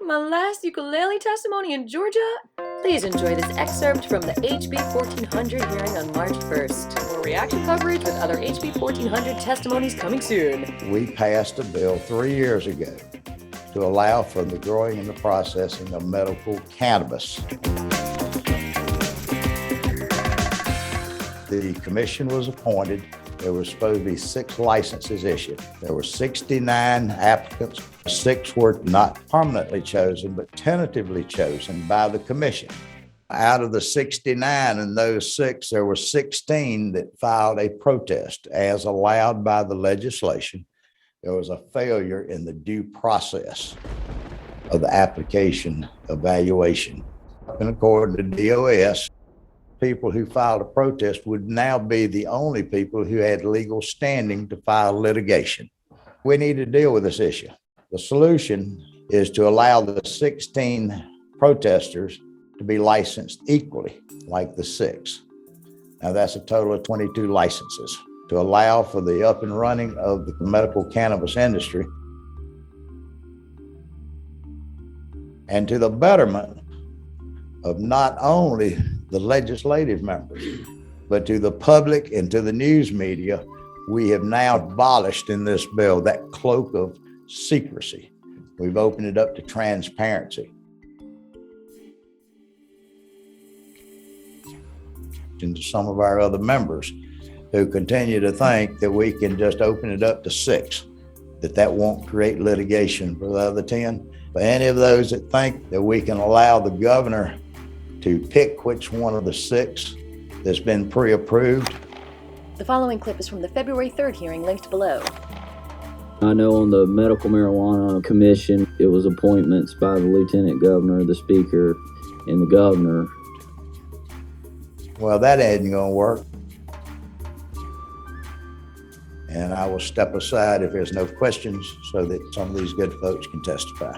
My last ukulele testimony in Georgia? Please enjoy this excerpt from the HB 1400 hearing on March 1st. More reaction coverage with other HB 1400 testimonies coming soon. We passed a bill 3 years ago to allow for the growing and the processing of medical cannabis. The commission was appointed. There were supposed to be 6 licenses issued. There were 69 applicants. 6 were not permanently chosen, but tentatively chosen by the commission. Out of the 69 and those 6, there were 16 that filed a protest as allowed by the legislation. There was a failure in the due process of the application evaluation. And according to DOS, people who filed a protest would now be the only people who had legal standing to file litigation. We need to deal with this issue. The solution is to allow the 16 protesters to be licensed equally, like the 6. Now that's a total of 22 licenses to allow for the up and running of the medical cannabis industry and to the betterment of not only the legislative members, but to the public and to the news media. We have now abolished in this bill that cloak of secrecy. We've opened it up to transparency. And to some of our other members who continue to think that we can just open it up to 6, that won't create litigation for the other 10. For any of those that think that we can allow the governor to pick which one of the 6 that's been pre-approved. The following clip is from the February 3rd hearing linked below. I know on the Medical Marijuana Commission, it was appointments by the Lieutenant Governor, the Speaker, and the Governor. Well, that ain't gonna work. And I will step aside if there's no questions so that some of these good folks can testify.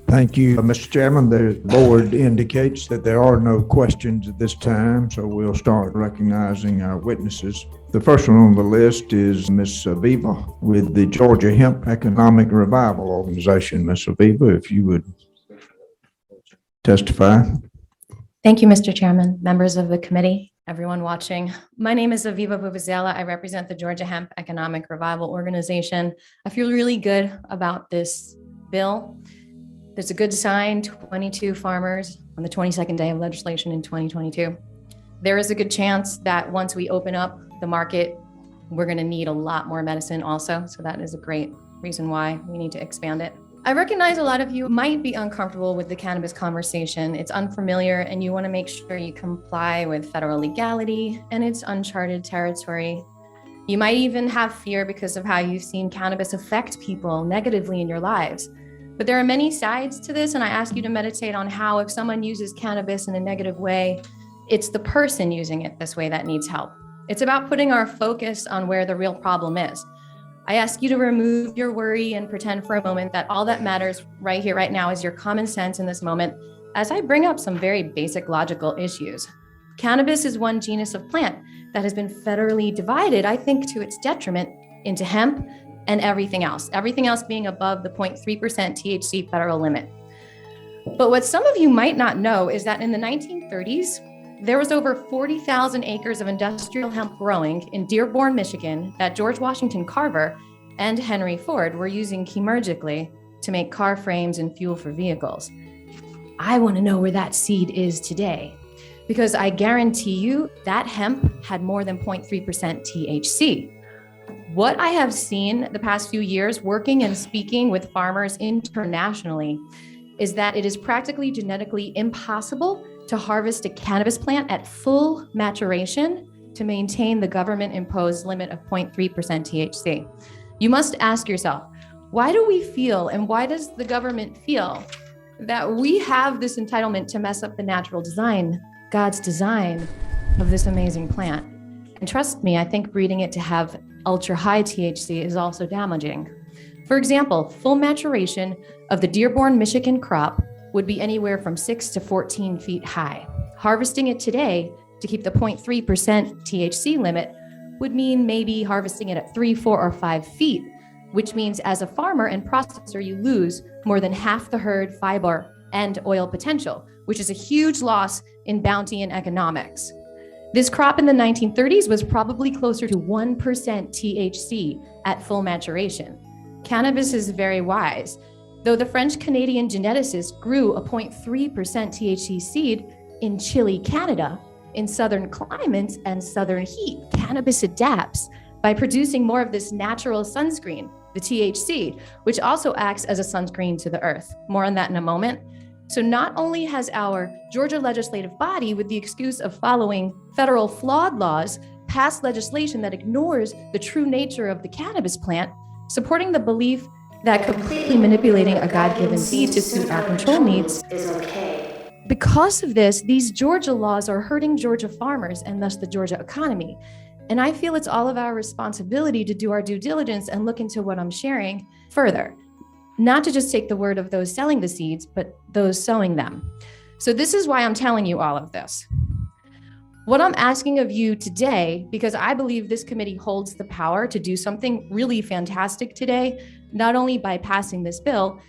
Thank you, Mr. Chairman. The board indicates that there are no questions at this time, so we'll start recognizing our witnesses. The first one on the list is Ms. Aviva with the Georgia Hemp Economic Revival Organization. Ms. Aviva, if you would testify. Thank you, Mr. Chairman, members of the committee, everyone watching. My name is Aviva Vuvuzela. I represent the Georgia Hemp Economic Revival Organization. I feel really good about this bill. There's a good sign, 22 farmers on the 22nd day of legislation in 2022. There is a good chance that once we open up the market, we're going to need a lot more medicine also. So that is a great reason why we need to expand it. I recognize a lot of you might be uncomfortable with the cannabis conversation. It's unfamiliar and you want to make sure you comply with federal legality and it's uncharted territory. You might even have fear because of how you've seen cannabis affect people negatively in your lives. But there are many sides to this, and I ask you to meditate on how if someone uses cannabis in a negative way, it's the person using it this way that needs help. It's about putting our focus on where the real problem is. I ask you to remove your worry and pretend for a moment that all that matters right here, right now is your common sense in this moment, as I bring up some very basic logical issues. Cannabis is one genus of plant that has been federally divided, I think to its detriment, into hemp and everything else being above the 0.3% THC federal limit. But what some of you might not know is that in the 1930s, there was over 40,000 acres of industrial hemp growing in Dearborn, Michigan, that George Washington Carver and Henry Ford were using chirurgically to make car frames and fuel for vehicles. I want to know where that seed is today, because I guarantee you that hemp had more than 0.3% THC. What I have seen the past few years working and speaking with farmers internationally is that it is practically genetically impossible to harvest a cannabis plant at full maturation to maintain the government-imposed limit of 0.3% THC. You must ask yourself, why do we feel and why does the government feel that we have this entitlement to mess up the natural design, God's design of this amazing plant? And trust me, I think breeding it to have ultra high THC is also damaging. For example, full maturation of the Dearborn, Michigan crop would be anywhere from 6 to 14 feet high. Harvesting it today to keep the 0.3% THC limit would mean maybe harvesting it at 3, 4, or 5 feet. which means as a farmer and processor, you lose more than half the herd fiber and oil potential, which is a huge loss in bounty and economics. This crop in the 1930s was probably closer to 1% THC at full maturation. Cannabis is very wise. Though the French-Canadian geneticist grew a 0.3% THC seed in chilly Canada, in southern climates and southern heat, cannabis adapts by producing more of this natural sunscreen, the THC, which also acts as a sunscreen to the earth. More on that in a moment. So not only has our Georgia legislative body, with the excuse of following federal flawed laws, passed legislation that ignores the true nature of the cannabis plant, supporting the belief that completely manipulating a God-given seed to suit our control needs is okay. Because of this, these Georgia laws are hurting Georgia farmers and thus the Georgia economy. And I feel it's all of our responsibility to do our due diligence and look into what I'm sharing further. Not to just take the word of those selling the seeds, but those sowing them. So this is why I'm telling you all of this. What I'm asking of you today, because I believe this committee holds the power to do something really fantastic today, not only by passing this bill,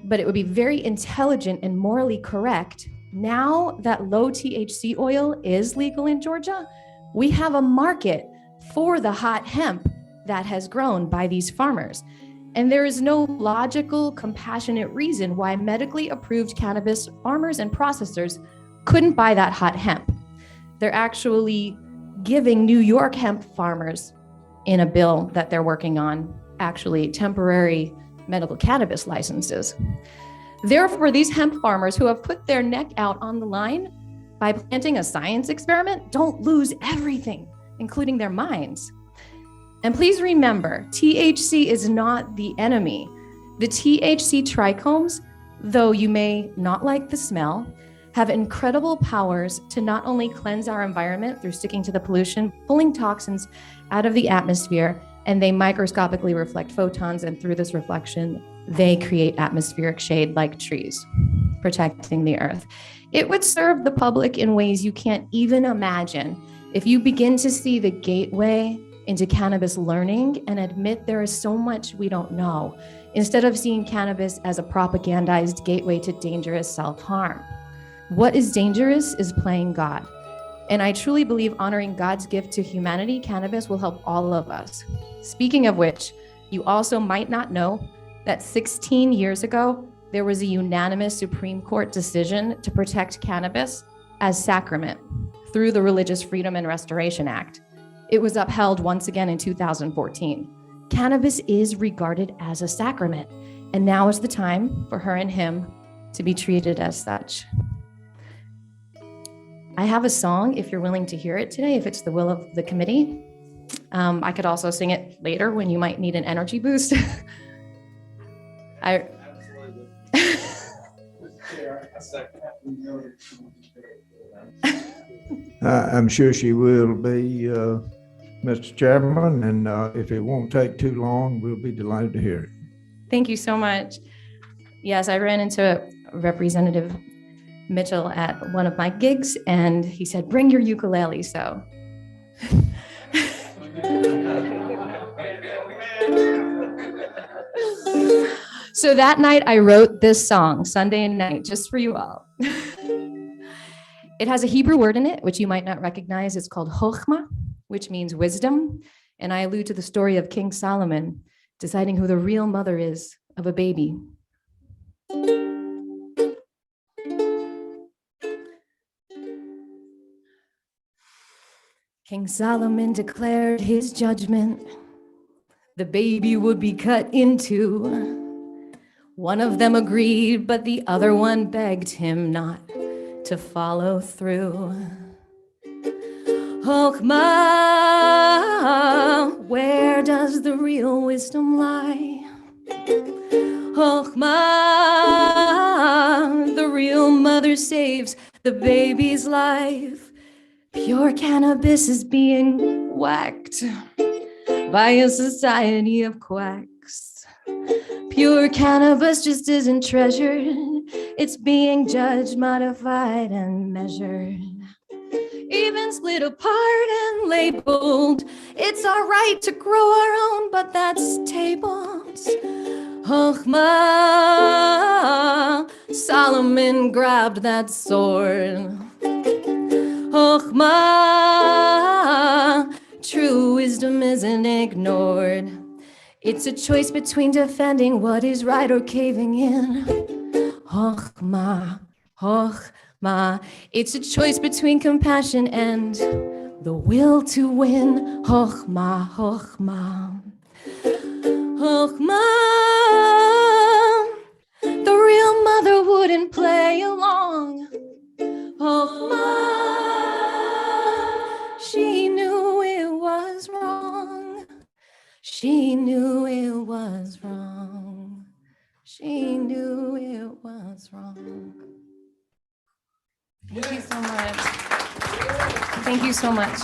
but it would be very intelligent and morally correct. Now that low THC oil is legal in Georgia, we have a market for the hot hemp that has grown by these farmers. And there is no logical, compassionate reason why medically approved cannabis farmers and processors couldn't buy that hot hemp. They're actually giving New York hemp farmers, in a bill that they're working on, actually temporary medical cannabis licenses. Therefore, these hemp farmers who have put their neck out on the line by planting a science experiment don't lose everything, including their minds. And please remember, THC is not the enemy. The THC trichomes, though you may not like the smell, have incredible powers to not only cleanse our environment through sticking to the pollution, pulling toxins out of the atmosphere, and they microscopically reflect photons, and through this reflection, they create atmospheric shade like trees, protecting the earth. It would serve the public in ways you can't even imagine if you begin to see the gateway into cannabis learning and admit there is so much we don't know, instead of seeing cannabis as a propagandized gateway to dangerous self-harm. What is dangerous is playing God. And I truly believe honoring God's gift to humanity, cannabis, will help all of us. Speaking of which, you also might not know that 16 years ago, there was a unanimous Supreme Court decision to protect cannabis as sacrament through the Religious Freedom and Restoration Act. It was upheld once again in 2014. Cannabis is regarded as a sacrament, and now is the time for her and him to be treated as such. I have a song, if you're willing to hear it today, if it's the will of the committee. I could also sing it later when you might need an energy boost. I'm sure she will be, Mr. Chairman, and if it won't take too long, we'll be delighted to hear it. Thank you so much. Yes, I ran into Representative Mitchell at one of my gigs, and he said, bring your ukulele, so. So that night I wrote this song, Sunday night, just for you all. It has a Hebrew word in it, which you might not recognize. It's called Chochmah, which means wisdom. And I allude to the story of King Solomon deciding who the real mother is of a baby. King Solomon declared his judgment. The baby would be cut in two. One of them agreed, but the other one begged him not to follow through. Chochmah, where does the real wisdom lie? Chochmah, the real mother saves the baby's life. Pure cannabis is being whacked by a society of quacks. Pure cannabis just isn't treasured. It's being judged, modified, and measured. Even split apart and labeled. It's our right to grow our own, but that's tabled. Chochmah, Solomon grabbed that sword. Chochmah, true wisdom isn't ignored. It's a choice between defending what is right or caving in. Chochmah, Chochmah, it's a choice between compassion and the will to win. Chochmah, Chochmah, Chochmah. The real mother wouldn't play along. Chochmah, she knew it was wrong. She knew it was wrong. She knew it was wrong. Thank you so much. Thank you so much.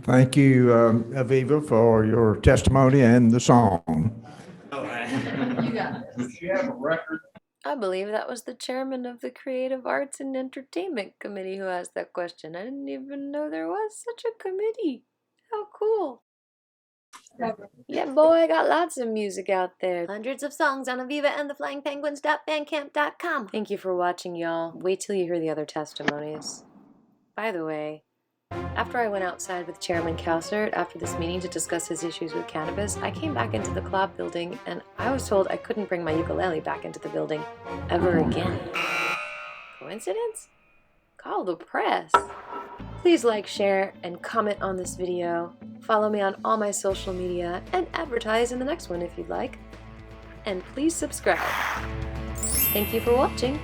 Thank you, Aviva, for your testimony and the song. You got it. Does she have a record? I believe that was the chairman of the Creative Arts and Entertainment Committee who asked that question. I didn't even know there was such a committee. How cool. Yeah, boy, got lots of music out there. Hundreds of songs on Aviva and the Flying Penguins.bandcamp.com. Thank you for watching, y'all. Wait till you hear the other testimonies. By the way, after I went outside with Chairman Calcert after this meeting to discuss his issues with cannabis, I came back into the club building and I was told I couldn't bring my ukulele back into the building ever again. Coincidence? Call the press. Please like, share, and comment on this video. Follow me on all my social media and advertise in the next one if you'd like. And please subscribe. Thank you for watching.